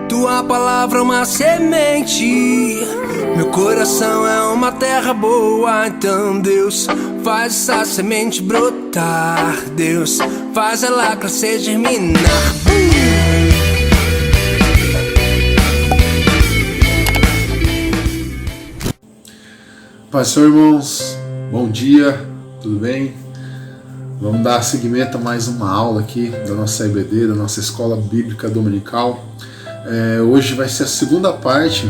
Tua palavra é uma semente, meu coração é uma terra boa. Então Deus, faz essa semente brotar. Deus, faz ela crescer, germinar. Pastor, irmãos, bom dia, tudo bem? Vamos dar seguimento a mais uma aula aqui da nossa EBD, da nossa Escola Bíblica Dominical. Hoje vai ser a segunda parte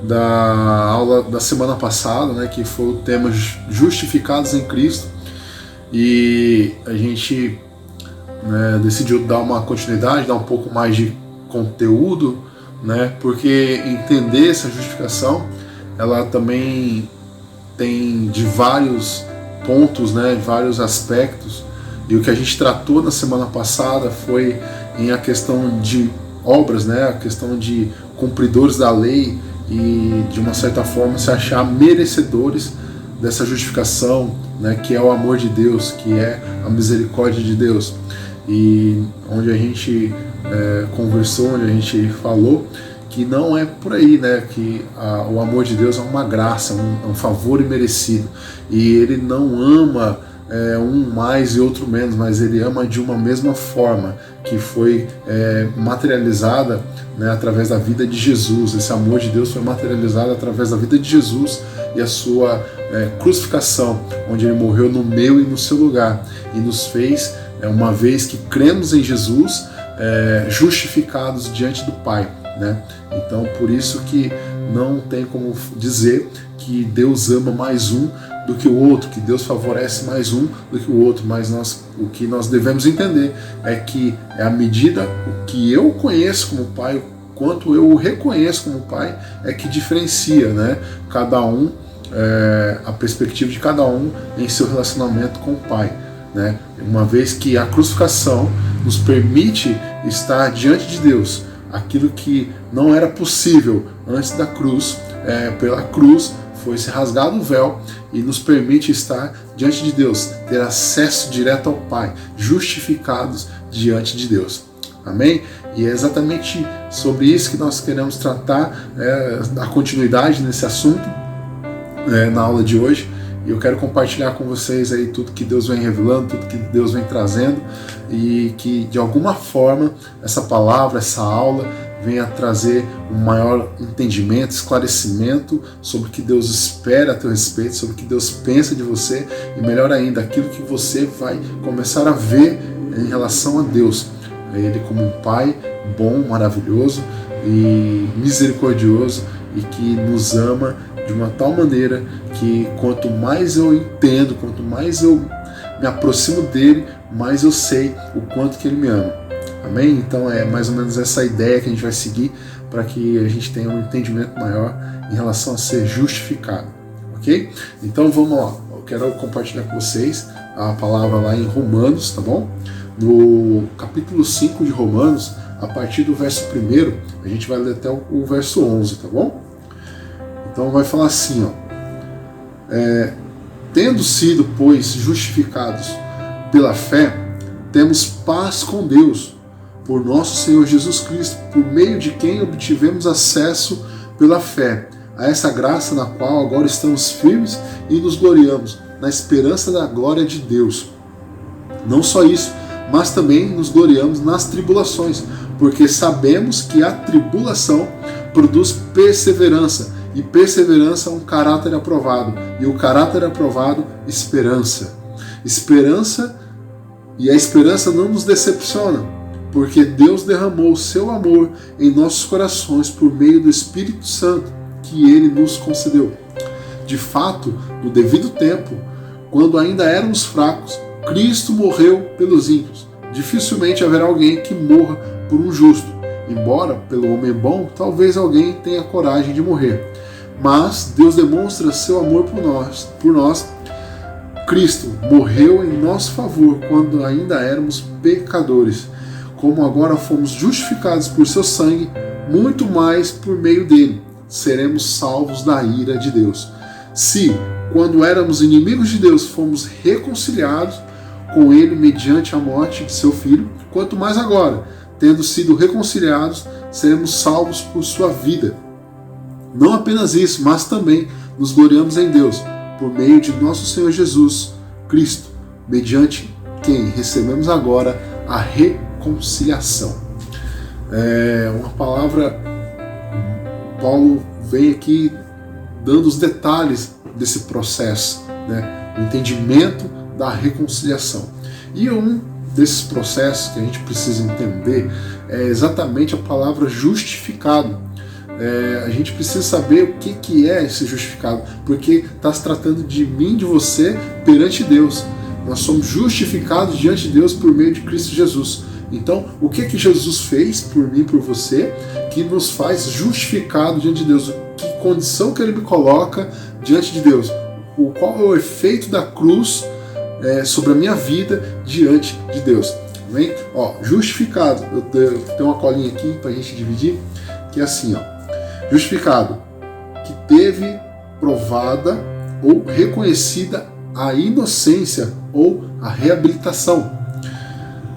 da aula da semana passada, né, que foi o tema Justificados em Cristo. E a gente decidiu dar uma continuidade, dar um pouco mais de conteúdo, né, porque entender essa justificação, ela também tem de vários pontos, né, vários aspectos, e o que a gente tratou na semana passada foi em a questão de obras, né, a questão de cumpridores da lei e de uma certa forma se achar merecedores dessa justificação, né, que é o amor de Deus, que é a misericórdia de Deus, e onde a gente conversou, onde a gente falou que não é por aí, né, que o amor de Deus é uma graça, um favor imerecido, e Ele não ama um mais e outro menos, mas Ele ama de uma mesma forma, que foi materializada, né, através da vida de Jesus. Esse amor de Deus foi materializado através da vida de Jesus e a sua crucificação, onde Ele morreu no meu e no seu lugar, e nos fez, uma vez que cremos em Jesus, justificados diante do Pai, né? Então, por isso que não tem como dizer que Deus ama mais um do que o outro, que Deus favorece mais um do que o outro, mas o que nós devemos entender é que a medida o que eu conheço como Pai, o quanto eu o reconheço como Pai, é que diferencia, né, cada um, a perspectiva de cada um em seu relacionamento com o Pai, né? Uma vez que a crucificação nos permite estar diante de Deus, aquilo que não era possível antes da cruz, pela cruz foi-se rasgado o véu e nos permite estar diante de Deus, ter acesso direto ao Pai, justificados diante de Deus. Amém? E é exatamente sobre isso que nós queremos tratar, a continuidade nesse assunto, na aula de hoje. E eu quero compartilhar com vocês aí tudo que Deus vem revelando, tudo que Deus vem trazendo, e que de alguma forma essa palavra, essa aula venha trazer um maior entendimento, esclarecimento sobre o que Deus espera a teu respeito, sobre o que Deus pensa de você, e melhor ainda, aquilo que você vai começar a ver em relação a Deus, Ele como um Pai bom, maravilhoso e misericordioso, e que nos ama de uma tal maneira que quanto mais eu entendo, quanto mais eu me aproximo dele, mais eu sei o quanto que ele me ama. Amém? Então é mais ou menos essa ideia que a gente vai seguir para que a gente tenha um entendimento maior em relação a ser justificado. Ok? Então vamos lá. Eu quero compartilhar com vocês a palavra lá em Romanos, tá bom? No capítulo 5 de Romanos, a partir do verso 1, a gente vai ler até o verso 11, tá bom? Então vai falar assim, tendo sido, pois, justificados pela fé, temos paz com Deus, por nosso Senhor Jesus Cristo, por meio de quem obtivemos acesso pela fé, a essa graça na qual agora estamos firmes e nos gloriamos, na esperança da glória de Deus. Não só isso, mas também nos gloriamos nas tribulações, porque sabemos que a tribulação produz perseverança, e perseverança é um caráter aprovado, e o caráter aprovado, esperança. Esperança, e a esperança não nos decepciona, porque Deus derramou o seu amor em nossos corações por meio do Espírito Santo que Ele nos concedeu. De fato, no devido tempo, quando ainda éramos fracos, Cristo morreu pelos ímpios. Dificilmente haverá alguém que morra por um justo, embora, pelo homem bom, talvez alguém tenha coragem de morrer. Mas Deus demonstra seu amor por nós. Cristo morreu em nosso favor quando ainda éramos pecadores. Como agora fomos justificados por seu sangue, muito mais por meio dele seremos salvos da ira de Deus. Se, quando éramos inimigos de Deus, fomos reconciliados com ele mediante a morte de seu Filho, quanto mais agora, tendo sido reconciliados, seremos salvos por sua vida. Não apenas isso, mas também nos gloriamos em Deus, por meio de nosso Senhor Jesus Cristo, mediante quem recebemos agora a reconciliação. Uma palavra, Paulo vem aqui dando os detalhes desse processo, né? O entendimento da reconciliação. E um desses processos que a gente precisa entender é exatamente a palavra justificado. A gente precisa saber o que é esse justificado, porque está se tratando de mim, de você, perante Deus. Nós somos justificados diante de Deus por meio de Cristo Jesus. Então, o que Jesus fez por mim e por você, que nos faz justificado diante de Deus? Que condição que Ele me coloca diante de Deus? Qual é o efeito da cruz sobre a minha vida diante de Deus? Amém? Justificado. Eu tenho uma colinha aqui para a gente dividir, que é assim, justificado, que teve provada ou reconhecida a inocência ou a reabilitação.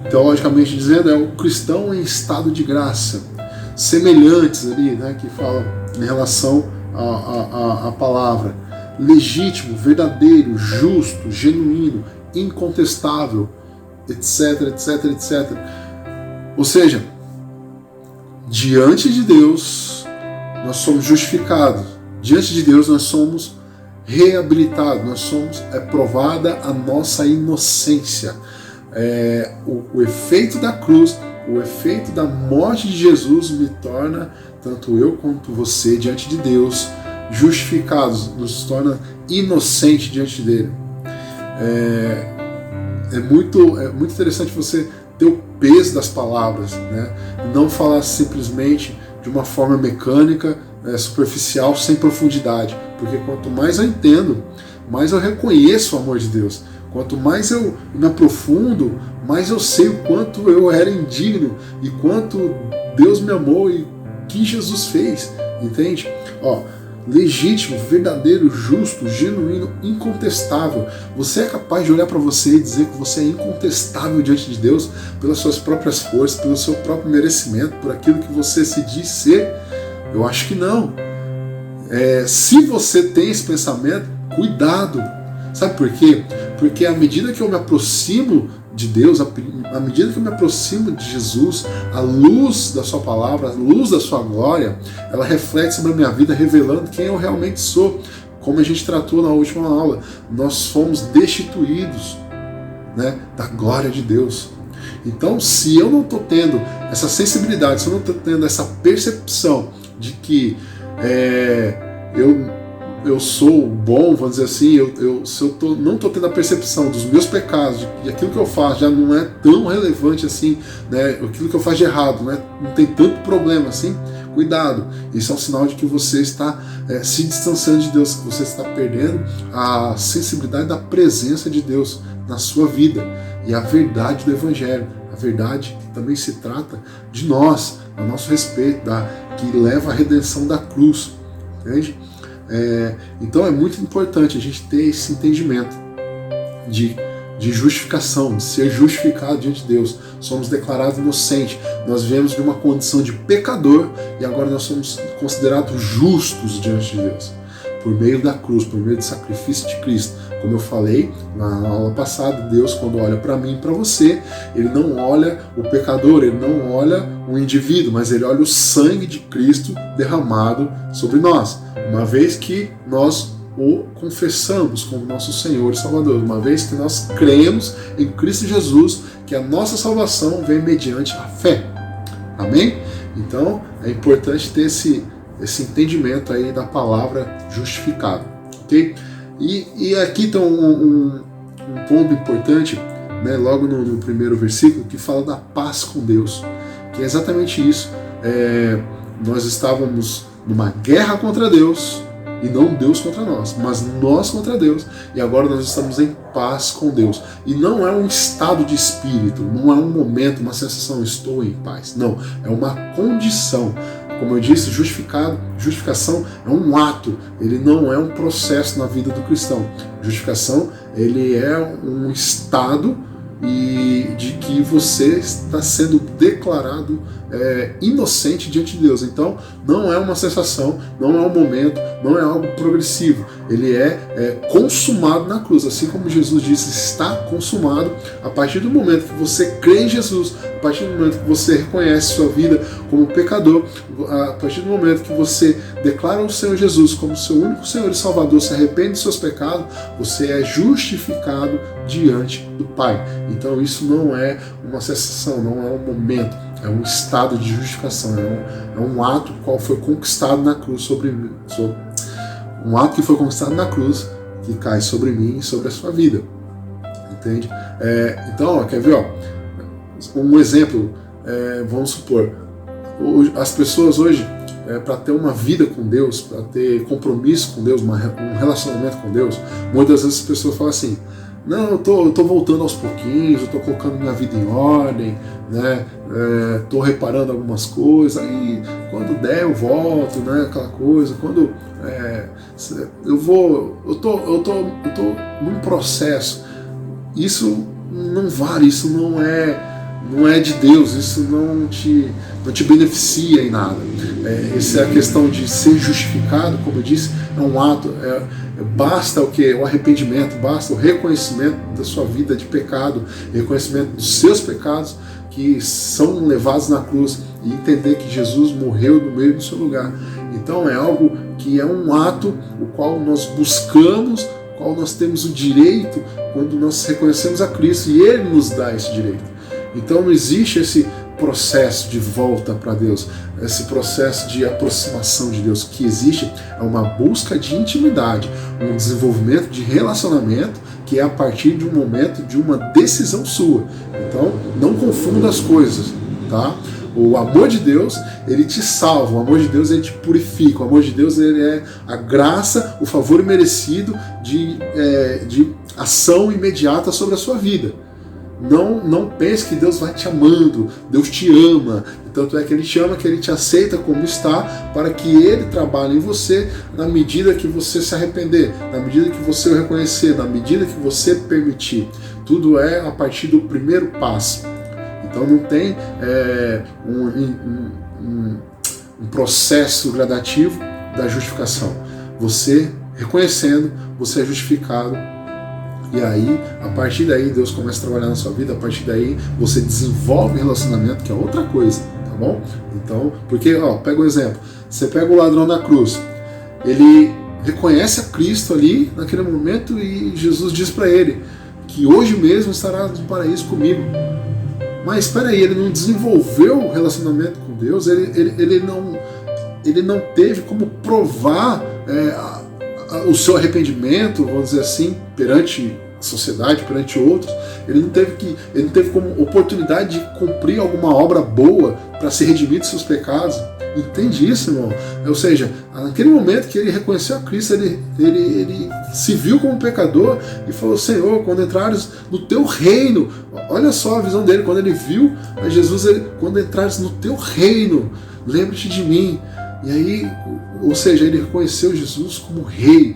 Teologicamente dizendo, é o cristão em estado de graça, semelhantes ali, né, que falam em relação à palavra, legítimo, verdadeiro, justo, genuíno, incontestável, etc, etc, etc. Ou seja, diante de Deus nós somos justificados, diante de Deus nós somos reabilitados, nós somos provada a nossa inocência. O efeito da cruz, o efeito da morte de Jesus me torna, tanto eu quanto você, diante de Deus, justificados, nos torna inocentes diante dele. É muito interessante você ter o peso das palavras, né? Não falar simplesmente de uma forma mecânica, superficial, sem profundidade, porque quanto mais eu entendo, mais eu reconheço o amor de Deus. Quanto mais eu me aprofundo, mais eu sei o quanto eu era indigno e quanto Deus me amou e o que Jesus fez, entende? Legítimo, verdadeiro, justo, genuíno, incontestável. Você é capaz de olhar para você e dizer que você é incontestável diante de Deus pelas suas próprias forças, pelo seu próprio merecimento, por aquilo que você se diz ser? Eu acho que não. Se você tem esse pensamento, cuidado. Sabe por quê? Porque à medida que eu me aproximo de Deus, à medida que eu me aproximo de Jesus, a luz da sua palavra, a luz da sua glória, ela reflete sobre a minha vida, revelando quem eu realmente sou. Como a gente tratou na última aula, nós fomos destituídos, né, da glória de Deus. Então, se eu não estou tendo essa sensibilidade, se eu não estou tendo essa percepção de que eu sou bom, vamos dizer assim, se eu não estou tendo a percepção dos meus pecados, de aquilo que eu faço já não é tão relevante assim, né, aquilo que eu faço de errado, não tem tanto problema assim, cuidado, isso é um sinal de que você está se distanciando de Deus, que você está perdendo a sensibilidade da presença de Deus na sua vida, e a verdade do Evangelho, a verdade que também se trata de nós, a nosso respeito, que leva à redenção da cruz, entende? Então é muito importante a gente ter esse entendimento de justificação, de ser justificado diante de Deus. Somos declarados inocentes, nós viemos de uma condição de pecador e agora nós somos considerados justos diante de Deus, por meio da cruz, por meio do sacrifício de Cristo. Como eu falei na aula passada, Deus, quando olha para mim e para você, Ele não olha o pecador, Ele não olha o indivíduo, mas Ele olha o sangue de Cristo derramado sobre nós, uma vez que nós o confessamos como nosso Senhor e Salvador, uma vez que nós cremos em Cristo Jesus, que a nossa salvação vem mediante a fé. Amém? Então é importante ter esse entendimento aí da palavra justificado, ok? E aqui tem um ponto importante, né, logo no primeiro versículo, que fala da paz com Deus, que é exatamente isso. Nós estávamos numa guerra contra Deus, e não Deus contra nós, mas nós contra Deus, e agora nós estamos em paz com Deus. E não é um estado de espírito, não é um momento, uma sensação, estou em paz. Não, é uma condição. Como eu disse, justificação é um ato, ele não é um processo na vida do cristão. Justificação, ele é um estado de que você está sendo declarado inocente diante de Deus. Então não é uma sensação, não é um momento, não é algo progressivo. Ele é consumado na cruz, assim como Jesus disse, está consumado. A partir do momento que você crê em Jesus, a partir do momento que você reconhece sua vida como pecador, a partir do momento que você declara o Senhor Jesus como seu único Senhor e Salvador, se arrepende dos seus pecados, você é justificado diante do Pai. Então isso não é uma sensação, não é um momento, é um estado de justificação, é um ato qual foi conquistado na cruz um ato que foi conquistado na cruz, que cai sobre mim e sobre a sua vida. Entende? Então, quer ver? Um exemplo, vamos supor, as pessoas hoje, para ter uma vida com Deus, para ter compromisso com Deus, um relacionamento com Deus, muitas vezes as pessoas falam assim: não, eu tô voltando aos pouquinhos, eu tô colocando minha vida em ordem, né? Tô reparando algumas coisas, aí quando der eu volto, né? Aquela coisa, quando eu tô num processo. Isso não vale, isso não é de Deus, isso não te beneficia em nada. Essa é a questão de ser justificado, como eu disse, é um ato, basta o que? O arrependimento, basta o reconhecimento da sua vida de pecado, reconhecimento dos seus pecados que são levados na cruz e entender que Jesus morreu no meio do seu lugar. Então é algo que é um ato o qual nós buscamos, o qual nós temos o direito quando nós reconhecemos a Cristo e Ele nos dá esse direito. Então não existe esse processo de volta para Deus, esse processo de aproximação de Deus. O que existe é uma busca de intimidade, um desenvolvimento de relacionamento que é a partir de um momento de uma decisão sua. Então não confunda as coisas, tá? O amor de Deus, ele te salva, o amor de Deus, ele te purifica, o amor de Deus, ele é a graça, o favor imerecido de ação imediata sobre a sua vida. Não pense que Deus vai te amando, Deus te ama, tanto é que Ele te ama, que Ele te aceita como está, para que Ele trabalhe em você na medida que você se arrepender, na medida que você o reconhecer, na medida que você permitir. Tudo é a partir do primeiro passo. Então não tem um processo gradativo da justificação. Você reconhecendo, você é justificado. E aí, a partir daí, Deus começa a trabalhar na sua vida, a partir daí você desenvolve relacionamento, que é outra coisa, tá bom? Então, porque, pega um exemplo, você pega o ladrão na cruz, ele reconhece a Cristo ali, naquele momento, e Jesus diz para ele que hoje mesmo estará no paraíso comigo. Mas espera aí, ele não desenvolveu o relacionamento com Deus, ele não teve como provar o seu arrependimento, vamos dizer assim, perante a sociedade, perante outros. Ele não teve como oportunidade de cumprir alguma obra boa para se redimir dos seus pecados. Entende isso, irmão? Ou seja, naquele momento que ele reconheceu a Cristo, ele se viu como pecador e falou: Senhor, quando entrares no teu reino, olha só a visão dele, quando ele viu a Jesus, quando entrares no teu reino, lembre-te de mim. E aí, ou seja, ele reconheceu Jesus como rei.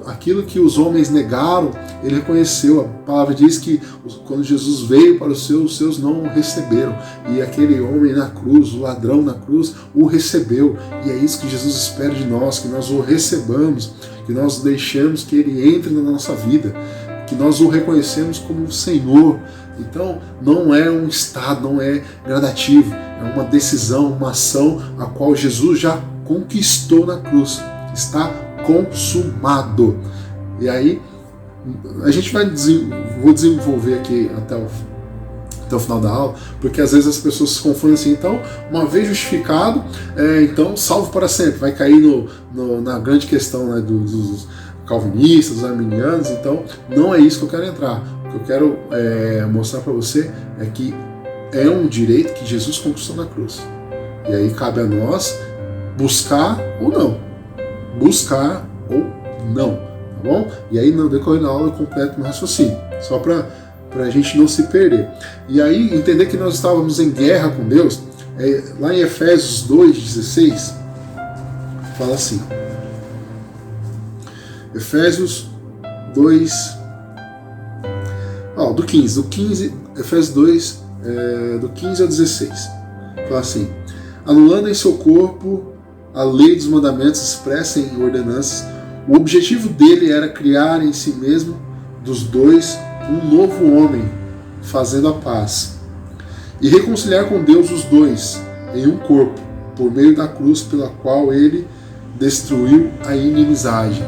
Aquilo que os homens negaram, ele reconheceu. A palavra diz que quando Jesus veio para os seus não o receberam. E aquele homem na cruz, o ladrão na cruz, o recebeu. E é isso que Jesus espera de nós, que nós o recebamos, que nós deixemos que ele entre na nossa vida, que nós o reconhecemos como Senhor. Então não é um estado, não é gradativo, é uma decisão, uma ação a qual Jesus já conquistou na cruz. Está consumado. E aí a gente vou desenvolver aqui até o final da aula, porque às vezes as pessoas se confundem assim. Então, uma vez justificado, então salvo para sempre. Vai cair na grande questão, né, dos calvinistas, dos arminianos. Então não é isso que eu quero entrar. O que eu quero mostrar para você é que é um direito que Jesus conquistou na cruz. E aí cabe a nós buscar ou não. Buscar ou não. Tá bom? E aí no decorrer da aula eu completo meu raciocínio. Só para a gente não se perder. E aí entender que nós estávamos em guerra com Deus. Lá em Efésios 2,16 fala assim. Efésios 2... do 15. Efésios 2, do 15 ao 16. Fala assim: anulando em seu corpo a lei dos mandamentos expressa em ordenanças, o objetivo dele era criar em si mesmo dos dois um novo homem, fazendo a paz, e reconciliar com Deus os dois em um corpo, por meio da cruz pela qual ele destruiu a inimizade.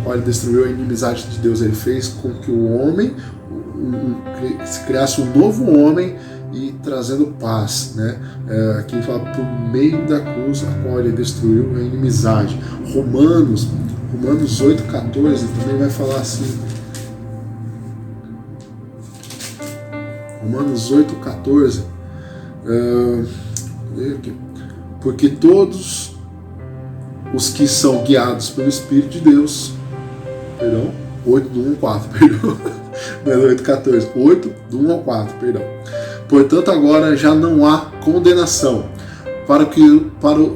Ele destruiu a inimizade de Deus, ele fez com que o homem se criasse um novo homem e trazendo paz, né? Aqui fala por meio da cruz a qual ele destruiu a inimizade. Romanos 8,14 também vai falar assim. Romanos 8,14 porque todos os que são guiados pelo Espírito de Deus, 8 do 1 ao 4, não é 8,14, 8 do 1 ao 4, portanto agora já não há condenação para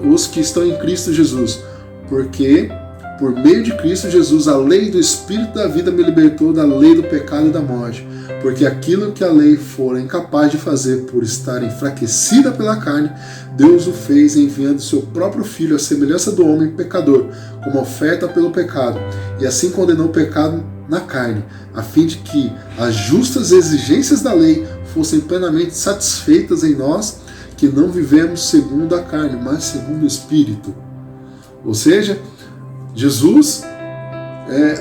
os que estão em Cristo Jesus, porque por meio de Cristo Jesus a lei do Espírito da vida me libertou da lei do pecado e da morte, porque aquilo que a lei fora incapaz de fazer por estar enfraquecida pela carne, Deus o fez enviando seu próprio Filho à semelhança do homem pecador, como oferta pelo pecado, e assim condenou o pecado na carne, a fim de que as justas exigências da lei fossem plenamente satisfeitas em nós, que não vivemos segundo a carne, mas segundo o Espírito. Ou seja, Jesus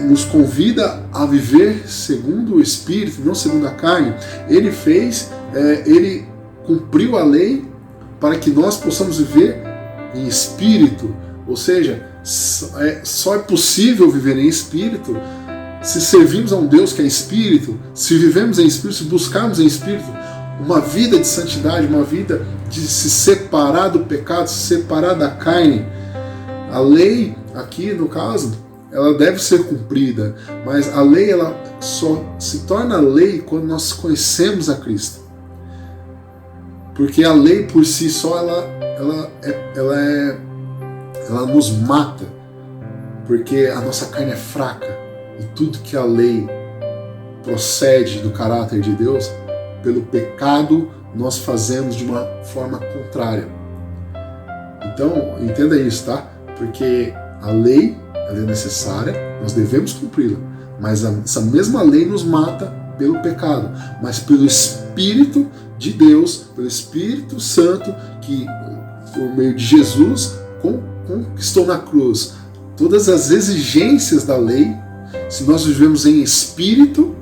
nos convida a viver segundo o Espírito, não segundo a carne. Ele cumpriu a lei para que nós possamos viver em Espírito. Ou seja, só é possível viver em Espírito se servirmos a um Deus que é Espírito, se vivemos em Espírito, se buscarmos em Espírito uma vida de santidade, uma vida de se separar do pecado, se separar da carne. A lei, aqui no caso, ela deve ser cumprida, mas a lei ela só se torna lei quando nós conhecemos a Cristo. Porque a lei por si só ela nos mata, porque a nossa carne é fraca e tudo que a lei procede do caráter de Deus, pelo pecado nós fazemos de uma forma contrária. Então entenda isso, tá? Porque a lei ela é necessária, nós devemos cumpri-la, mas essa mesma lei nos mata pelo pecado, mas pelo Espírito de Deus, pelo Espírito Santo, que por meio de Jesus conquistou na cruz todas as exigências da lei. Se nós vivemos em Espírito,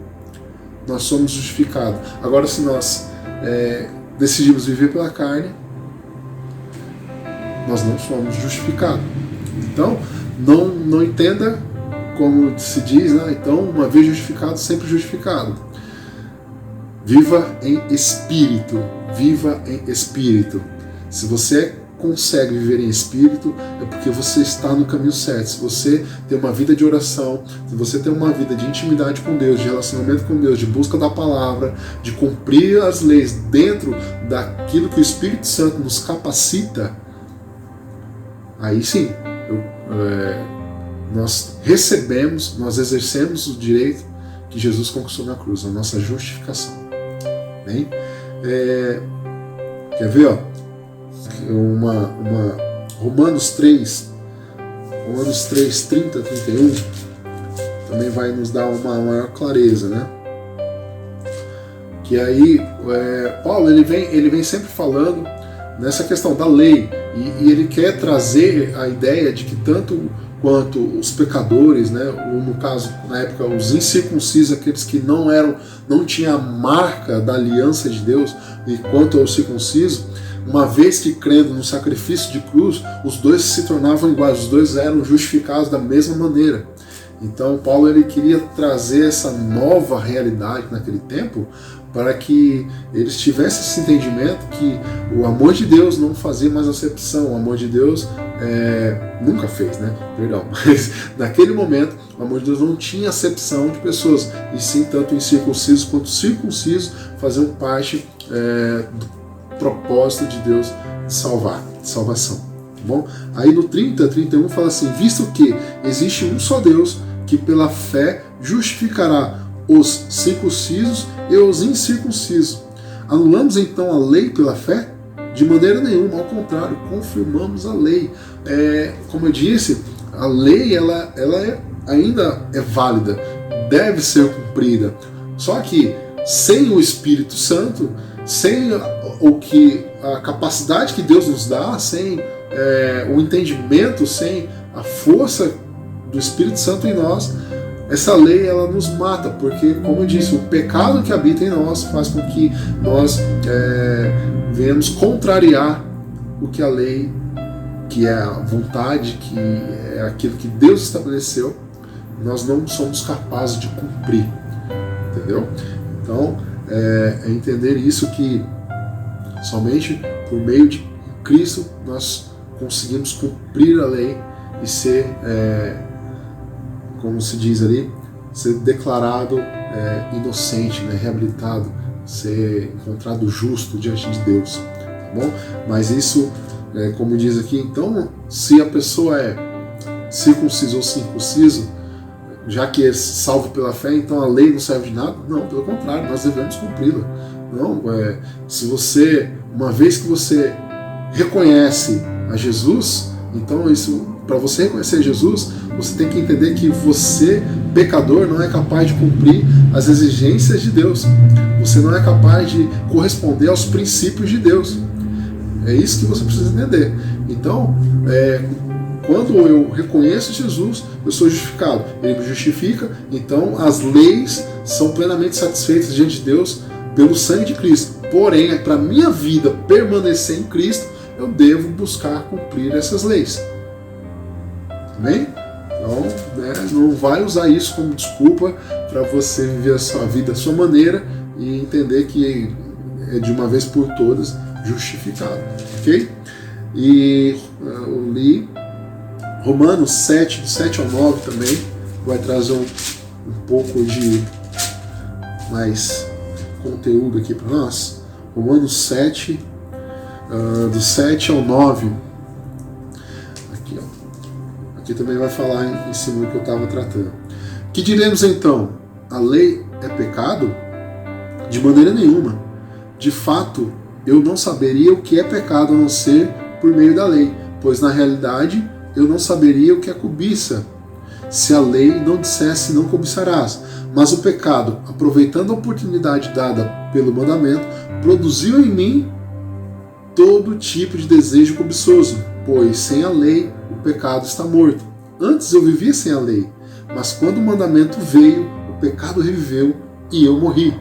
nós somos justificados. Agora, se nós decidimos viver pela carne, nós não somos justificados. Então, não entenda como se diz, né? Então, uma vez justificado, sempre justificado. Viva em Espírito. Viva em Espírito. Se você consegue viver em Espírito, é porque você está no caminho certo. Se você tem uma vida de oração, se você tem uma vida de intimidade com Deus, de relacionamento com Deus, de busca da palavra, de cumprir as leis dentro daquilo que o Espírito Santo nos capacita, aí sim, nós recebemos, nós exercemos o direito que Jesus conquistou na cruz, a nossa justificação. Bem? Quer ver? Ó? Romanos 3, 30, 31, também vai nos dar uma maior clareza, né? Que aí Paulo ele vem sempre falando nessa questão da lei, e ele quer trazer a ideia de que tanto quanto os pecadores, né, ou no caso, na época, os incircuncisos, aqueles que não tinham a marca da aliança de Deus, e quanto aos circuncisos, uma vez que crendo no sacrifício de cruz, os dois se tornavam iguais, os dois eram justificados da mesma maneira. Então Paulo ele queria trazer essa nova realidade naquele tempo, para que eles tivessem esse entendimento que o amor de Deus não fazia mais acepção, o amor de Deus nunca fez, né? Perdão, mas naquele momento o amor de Deus não tinha acepção de pessoas, e sim tanto incircuncisos quanto circuncisos faziam parte do propósito de Deus de salvação. Tá bom? Aí no 30, 31 fala assim: visto que existe um só Deus, que pela fé justificará os circuncisos e os incircuncisos. Anulamos então a lei pela fé? De maneira nenhuma, ao contrário, confirmamos a lei. Como eu disse, a lei ela ainda é válida, deve ser cumprida. Só que sem o Espírito Santo, sem a capacidade que Deus nos dá, sem o entendimento, sem a força do Espírito Santo em nós, essa lei ela nos mata, porque, como eu disse, o pecado que habita em nós faz com que nós venhamos contrariar o que a lei, que é a vontade, que é aquilo que Deus estabeleceu, nós não somos capazes de cumprir, entendeu? Então, é entender isso, que somente por meio de Cristo nós conseguimos cumprir a lei e ser, como se diz ali, ser declarado inocente, né, reabilitado, ser encontrado justo diante de Deus, tá bom? Mas isso, como diz aqui, então, se a pessoa é circunciso ou circunciso, já que é salvo pela fé, então a lei não serve de nada? Não, pelo contrário, nós devemos cumpri-la. Não, se você, uma vez que você reconhece a Jesus, então isso, para você reconhecer Jesus, você tem que entender que você, pecador, não é capaz de cumprir as exigências de Deus. Você não é capaz de corresponder aos princípios de Deus. É isso que você precisa entender. Então, quando eu reconheço Jesus, eu sou justificado. Ele me justifica, então as leis são plenamente satisfeitas diante de Deus pelo sangue de Cristo. Porém, para a minha vida permanecer em Cristo, eu devo buscar cumprir essas leis. Amém? Então, não vai usar isso como desculpa para você viver a sua vida da sua maneira e entender que é de uma vez por todas justificado. Ok? E eu li Romanos 7, do 7 ao 9 também, vai trazer um pouco de mais conteúdo aqui para nós. Romanos 7, do 7 ao 9. Aqui, ó. Aqui também vai falar em cima do que eu estava tratando. Que diremos então? A lei é pecado? De maneira nenhuma. De fato, eu não saberia o que é pecado a não ser por meio da lei, pois na realidade eu não saberia o que é cobiça, se a lei não dissesse não cobiçarás. Mas o pecado, aproveitando a oportunidade dada pelo mandamento, produziu em mim todo tipo de desejo cobiçoso, pois sem a lei o pecado está morto. Antes eu vivia sem a lei, mas quando o mandamento veio, o pecado reviveu e eu morri.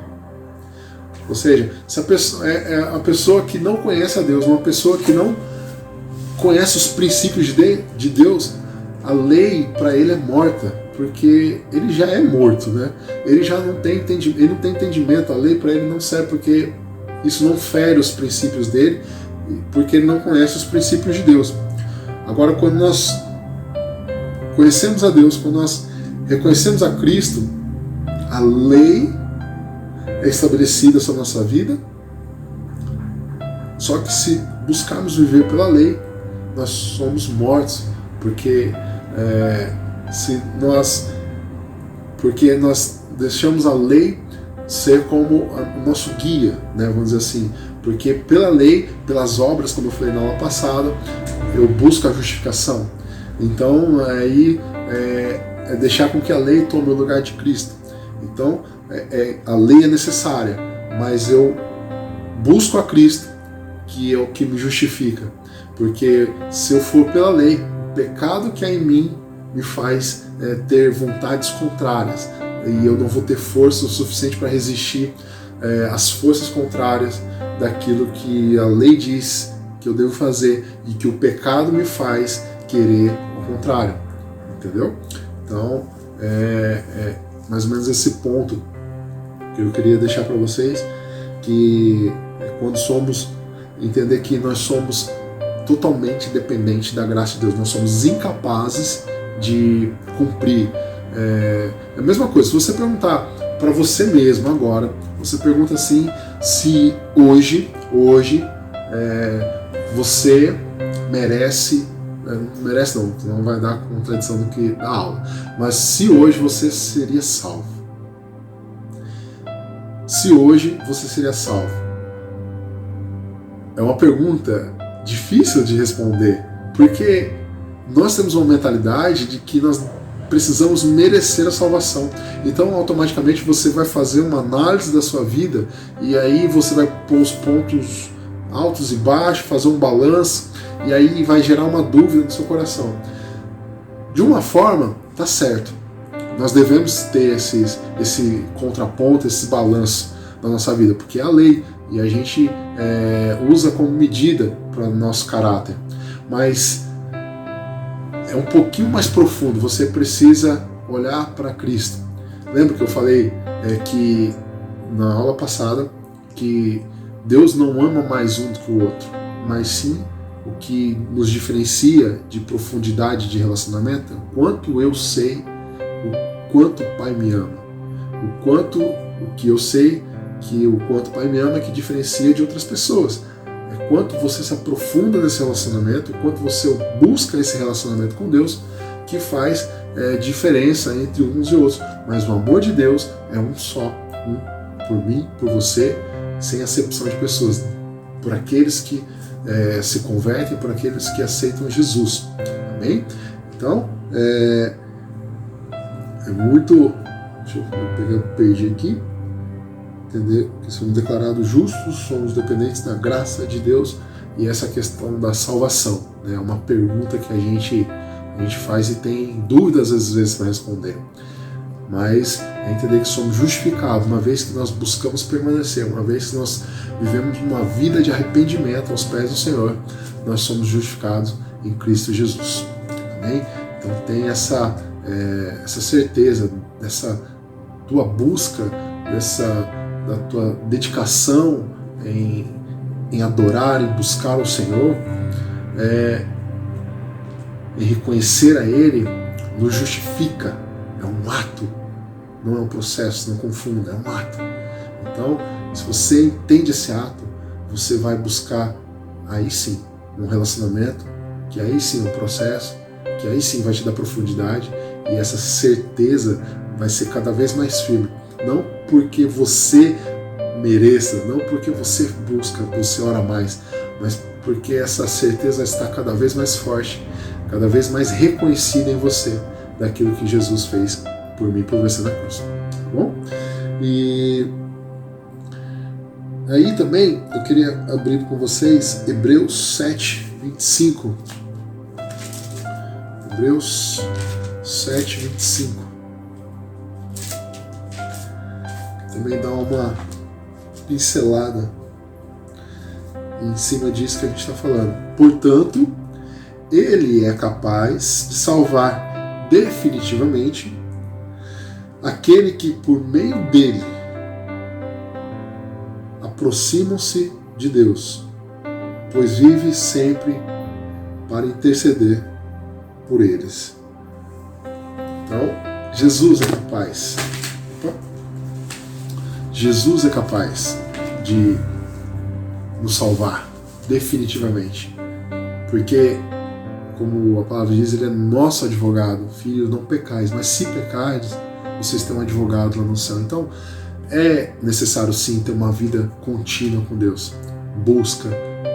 Ou seja, se a pessoa que não conhece a Deus, uma pessoa que não conhece os princípios de Deus, a lei para ele é morta, porque ele já é morto, né? Ele já não tem entendimento, a lei para ele não serve, porque isso não fere os princípios dele, porque ele não conhece os princípios de Deus. Agora, quando nós conhecemos a Deus, quando nós reconhecemos a Cristo, a lei é estabelecida sobre a nossa vida. Só que se buscarmos viver pela lei, nós somos mortos, porque nós deixamos a lei ser como o nosso guia, né, vamos dizer assim, porque pela lei, pelas obras, como eu falei na aula passada, eu busco a justificação. Então aí é deixar com que a lei tome o lugar de Cristo. Então a lei é necessária, mas eu busco a Cristo, que é o que me justifica. Porque se eu for pela lei, o pecado que há em mim me faz ter vontades contrárias, e eu não vou ter força o suficiente para resistir às forças contrárias daquilo que a lei diz que eu devo fazer, e que o pecado me faz querer o contrário. Entendeu? Então, mais ou menos esse ponto que eu queria deixar para vocês, que quando entender que nós somos totalmente dependentes da graça de Deus, nós somos incapazes de cumprir. É a mesma coisa, se você perguntar para você mesmo agora, você pergunta assim, se hoje você merece, não vai dar contradição do que da aula, mas se hoje você seria salvo. Se hoje você seria salvo, é uma pergunta difícil de responder, porque nós temos uma mentalidade de que nós precisamos merecer a salvação. Então, automaticamente, você vai fazer uma análise da sua vida e aí você vai pôr os pontos altos e baixos, fazer um balanço, e aí vai gerar uma dúvida no seu coração. De uma forma, tá certo. Nós devemos ter esse contraponto, esse balanço na nossa vida, porque é a lei e a gente usa como medida para o nosso caráter. Mas é um pouquinho mais profundo, você precisa olhar para Cristo. Lembra que eu falei que na aula passada que Deus não ama mais um do que o outro, mas sim o que nos diferencia de profundidade de relacionamento, o quanto eu sei o quanto o Pai me ama, o que eu sei que o quanto o Pai me ama é que diferencia de outras pessoas. É quanto você se aprofunda nesse relacionamento, o quanto você busca esse relacionamento com Deus, que faz diferença entre uns e outros. Mas o amor de Deus é um só, um por mim, por você, sem acepção de pessoas, por aqueles que se convertem, por aqueles que aceitam Jesus. Amém? Então, é muito... Deixa eu pegar o page aqui. Entender que somos declarados justos, somos dependentes da graça de Deus, e essa questão da salvação, né, é uma pergunta que a gente faz e tem dúvidas às vezes para responder. Mas é entender que somos justificados, uma vez que nós buscamos permanecer, uma vez que nós vivemos uma vida de arrependimento aos pés do Senhor, nós somos justificados em Cristo Jesus. Amém? Então tem essa certeza, dessa tua busca, da tua dedicação em adorar, em buscar o Senhor, em reconhecer a Ele, nos justifica. É um ato, não é um processo, não confunda, é um ato. Então, se você entende esse ato, você vai buscar aí sim um relacionamento, que aí sim é um processo, que aí sim vai te dar profundidade, e essa certeza vai ser cada vez mais firme. Não porque você mereça, não porque você busca, você ora mais, mas porque essa certeza está cada vez mais forte, cada vez mais reconhecida em você, daquilo que Jesus fez por mim, por você na cruz. Tá bom? E aí também eu queria abrir com vocês Hebreus 7, 25. Hebreus 7, 25. Também dá uma pincelada em cima disso que a gente está falando. Portanto, Ele é capaz de salvar definitivamente aquele que, por meio dele, aproximam-se de Deus, pois vive sempre para interceder por eles. Então, Jesus é capaz. Jesus é capaz de nos salvar definitivamente, porque, como a palavra diz, Ele é nosso advogado. Filhos, não pecais, mas se pecares, vocês têm um advogado lá no céu. Então, é necessário sim ter uma vida contínua com Deus, busca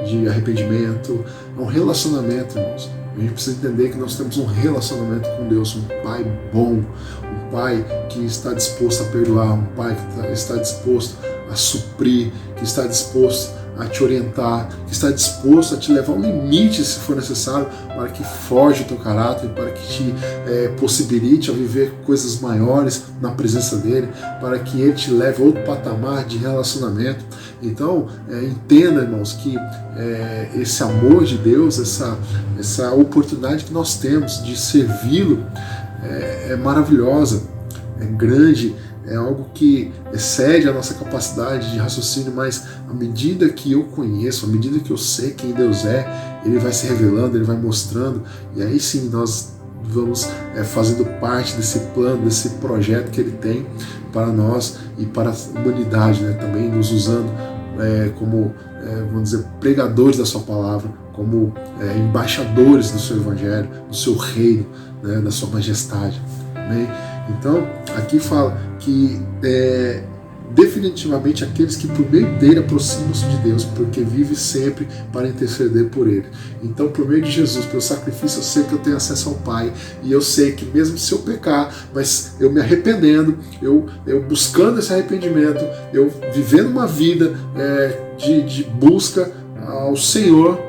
de arrependimento, é um relacionamento, irmãos. A gente precisa entender que nós temos um relacionamento com Deus, um Pai bom, um Pai que está disposto a perdoar, um Pai que está disposto a suprir, que está disposto a te orientar, que está disposto a te levar ao limite se for necessário, para que forje o teu caráter, para que te possibilite a viver coisas maiores na presença dele, para que ele te leve a outro patamar de relacionamento. Então, entenda, irmãos, que esse amor de Deus, essa oportunidade que nós temos de servi-lo é maravilhosa, é grande, é algo que excede a nossa capacidade de raciocínio, mas à medida que eu conheço, à medida que eu sei quem Deus é, Ele vai se revelando, Ele vai mostrando, e aí sim nós vamos fazendo parte desse plano, desse projeto que Ele tem para nós e para a humanidade, né? Também nos usando como, vamos dizer, pregadores da sua palavra, como embaixadores do seu evangelho, do seu reino, né? Da sua majestade. Amém? Então, aqui fala que definitivamente aqueles que por meio dele aproximam-se de Deus, porque vive sempre para interceder por ele. Então, por meio de Jesus, pelo sacrifício, eu sei que eu tenho acesso ao Pai, e eu sei que mesmo se eu pecar, mas eu me arrependendo, eu buscando esse arrependimento, eu vivendo uma vida de busca ao Senhor,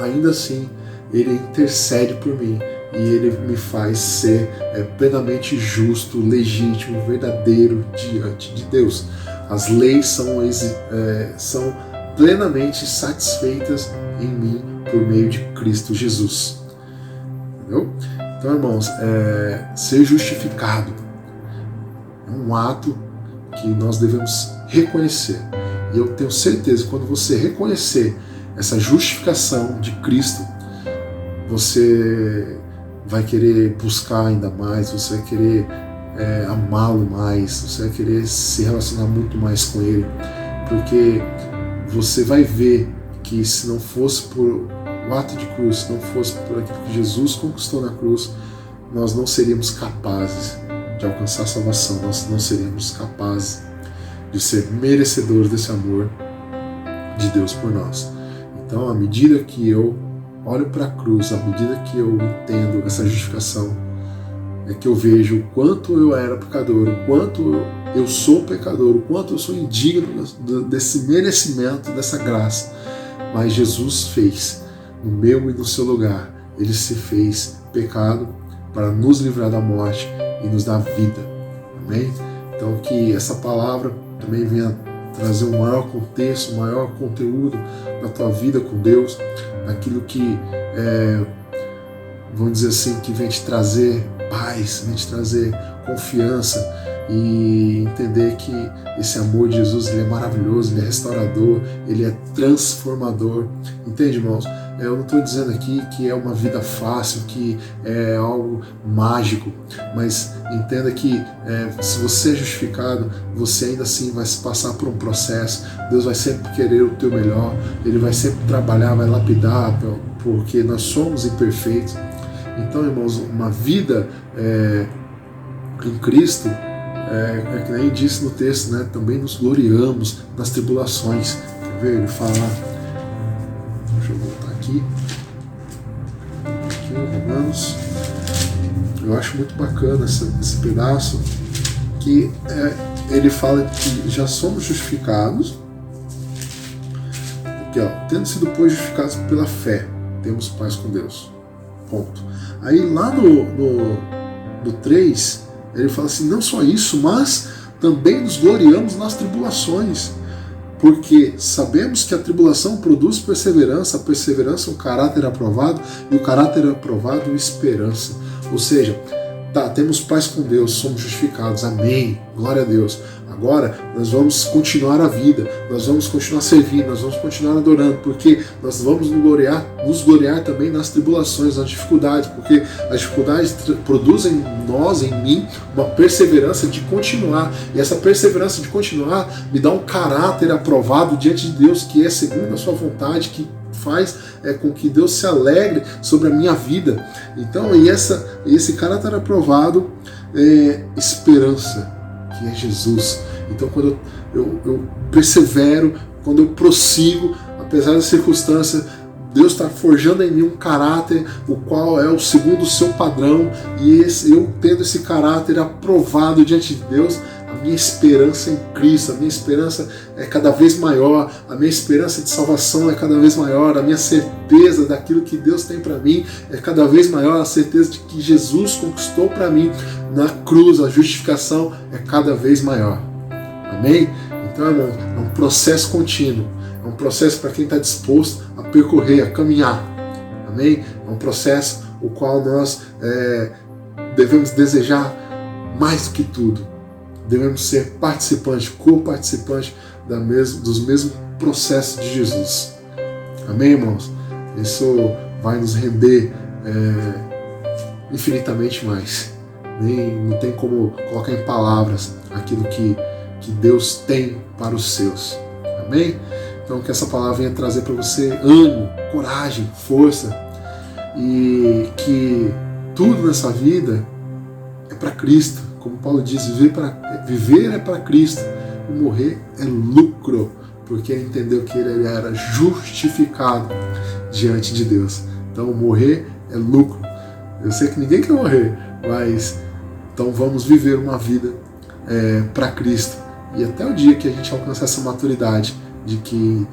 ainda assim ele intercede por mim e ele me faz ser plenamente justo, legítimo, verdadeiro diante de Deus. As leis são plenamente satisfeitas em mim por meio de Cristo Jesus. Entendeu? Então, irmãos, ser justificado é um ato que nós devemos reconhecer. E eu tenho certeza que quando você reconhecer essa justificação de Cristo, você vai querer buscar ainda mais, você vai querer amá-lo mais, você vai querer se relacionar muito mais com Ele, porque você vai ver que se não fosse por o ato de cruz, se não fosse por aquilo que Jesus conquistou na cruz, nós não seríamos capazes de alcançar a salvação, nós não seríamos capazes de ser merecedores desse amor de Deus por nós. Então, à medida que eu olho para a cruz, à medida que eu entendo essa justificação, é que eu vejo o quanto eu era pecador, o quanto eu sou pecador, o quanto eu sou indigno desse merecimento, dessa graça. Mas Jesus fez no meu e no seu lugar. Ele se fez pecado para nos livrar da morte e nos dar vida. Amém? Então que essa palavra também venha trazer um maior contexto, um maior conteúdo na tua vida com Deus, naquilo que, vamos dizer assim, que vem te trazer paz, vem te trazer confiança e entender que esse amor de Jesus, ele é maravilhoso, ele é restaurador, ele é transformador. Entende, irmãos? Eu não estou dizendo aqui que é uma vida fácil, que é algo mágico, mas entenda que se você é justificado, você ainda assim vai se passar por um processo. Deus vai sempre querer o teu melhor, Ele vai sempre trabalhar, vai lapidar, porque nós somos imperfeitos. Então, irmãos, uma vida em Cristo, que nem disse no texto, né? Também nos gloriamos nas tribulações. Quer ver? Ele fala, deixa eu voltar aqui Romanos. Eu acho muito bacana esse pedaço, que ele fala que já somos justificados, aqui, ó, tendo sido pois justificados pela fé, temos paz com Deus. Ponto. Aí lá no 3, ele fala assim, não só isso, mas também nos gloriamos nas tribulações, porque sabemos que a tribulação produz perseverança, a perseverança um caráter aprovado, e o caráter aprovado esperança. Ou seja, temos paz com Deus, somos justificados, amém, glória a Deus. Agora nós vamos continuar a vida, nós vamos continuar servindo, nós vamos continuar adorando, porque nós vamos nos gloriar também nas tribulações, nas dificuldades, porque as dificuldades produzem em nós, em mim, uma perseverança de continuar, e essa perseverança de continuar me dá um caráter aprovado diante de Deus, que é segundo a sua vontade, que faz com que Deus se alegre sobre a minha vida. Então, esse caráter aprovado é esperança, que é Jesus. Então, quando eu persevero, quando eu prossigo, apesar da circunstância, Deus está forjando em mim um caráter, o qual é o segundo o seu padrão, e eu tendo esse caráter aprovado diante de Deus, a minha esperança em Cristo, a minha esperança é cada vez maior, a minha esperança de salvação é cada vez maior, a minha certeza daquilo que Deus tem para mim é cada vez maior, a certeza de que Jesus conquistou para mim na cruz, a justificação é cada vez maior. Amém? Então, irmão, é um processo contínuo, é um processo para quem está disposto a percorrer, a caminhar. Amém? É um processo o qual nós devemos desejar mais do que tudo. Devemos ser participantes, co-participantes dos mesmos processos de Jesus. Amém, irmãos? Isso vai nos render infinitamente mais. Não tem como colocar em palavras aquilo que Deus tem para os seus. Amém? Então que essa palavra venha trazer para você ânimo, coragem, força, e que tudo nessa vida é para Cristo. Como Paulo diz, viver é para Cristo, e morrer é lucro, porque ele entendeu que ele era justificado diante de Deus. Então morrer é lucro. Eu sei que ninguém quer morrer, mas então vamos viver uma vida para Cristo. E até o dia que a gente alcançar essa maturidade de que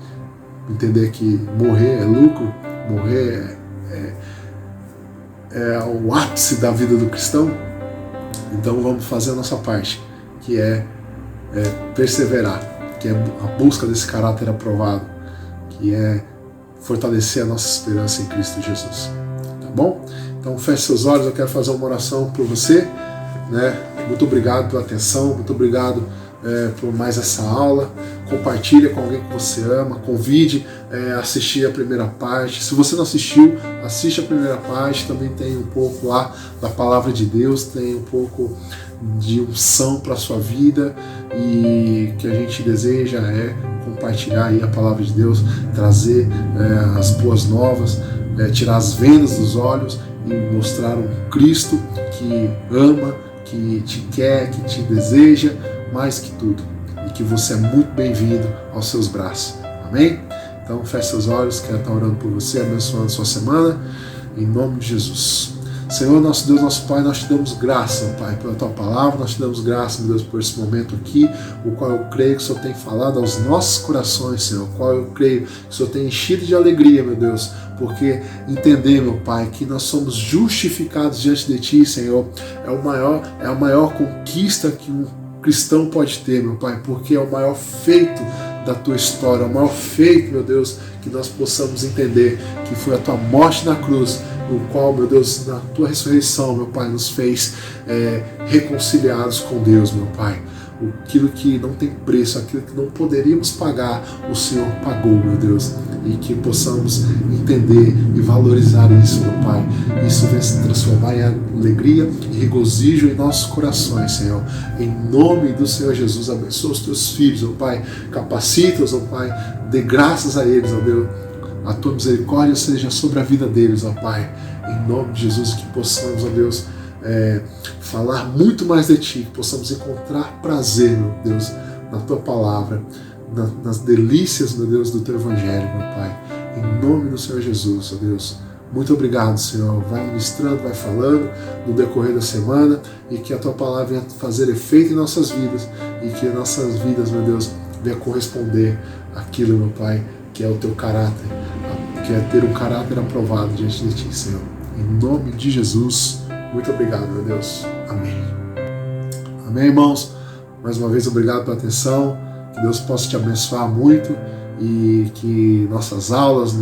entender que morrer é lucro, morrer é o ápice da vida do cristão, então vamos fazer a nossa parte, que é perseverar, que é a busca desse caráter aprovado, que é fortalecer a nossa esperança em Cristo Jesus. Tá bom? Então feche seus olhos, eu quero fazer uma oração por você, né? Muito obrigado pela atenção, muito obrigado por mais essa aula. Compartilha com alguém que você ama, convide a assistir a primeira parte. Se você não assistiu, assiste a primeira parte, também tem um pouco lá da palavra de Deus, tem um pouco de unção para a sua vida, e que a gente deseja compartilhar aí a palavra de Deus, trazer as boas novas, tirar as vendas dos olhos e mostrar um Cristo que ama, que te quer, que te deseja mais que tudo, e que você é muito bem-vindo aos seus braços. Amém? Então feche seus olhos, quero estar orando por você, abençoando a sua semana, em nome de Jesus. Senhor, nosso Deus, nosso Pai, nós te damos graça, Pai, pela Tua palavra, nós te damos graça, meu Deus, por esse momento aqui, o qual eu creio que o Senhor tem falado aos nossos corações, Senhor, o qual eu creio que o Senhor tem enchido de alegria, meu Deus, porque entender, meu Pai, que nós somos justificados diante de Ti, Senhor, é a maior conquista que um cristão pode ter, meu Pai, porque é o maior feito da Tua história, o maior feito, meu Deus, que nós possamos entender que foi a Tua morte na cruz, o qual, meu Deus, na Tua ressurreição, meu Pai, nos fez reconciliados com Deus, meu Pai. Aquilo que não tem preço, aquilo que não poderíamos pagar, o Senhor pagou, meu Deus, e que possamos entender e valorizar isso, meu Pai. Isso venha se transformar em alegria e regozijo em nossos corações, Senhor. Em nome do Senhor Jesus, abençoa os Teus filhos, meu Pai. Capacita-os, meu Pai. Dê graças a eles, ó Deus. A Tua misericórdia seja sobre a vida deles, ó Pai. Em nome de Jesus, que possamos, ó Deus, falar muito mais de Ti, que possamos encontrar prazer, meu Deus, na Tua palavra, nas delícias, meu Deus, do Teu Evangelho, meu Pai. Em nome do Senhor Jesus, ó Deus. Muito obrigado, Senhor. Vai ministrando, vai falando no decorrer da semana, e que a Tua palavra venha fazer efeito em nossas vidas, e que nossas vidas, meu Deus, venha corresponder àquilo, meu Pai, que é o Teu caráter, que é ter um caráter aprovado diante de Ti, Senhor. Em nome de Jesus, muito obrigado, meu Deus. Amém. Amém, irmãos? Mais uma vez, obrigado pela atenção. Que Deus possa te abençoar muito, e que nossas aulas,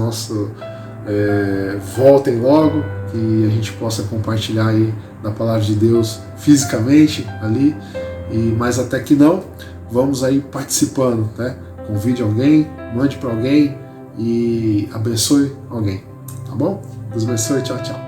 voltem logo, que a gente possa compartilhar aí da palavra de Deus fisicamente ali. Mas até que não, vamos aí participando, né? Convide alguém, mande para alguém e abençoe alguém. Tá bom? Deus abençoe, tchau, tchau.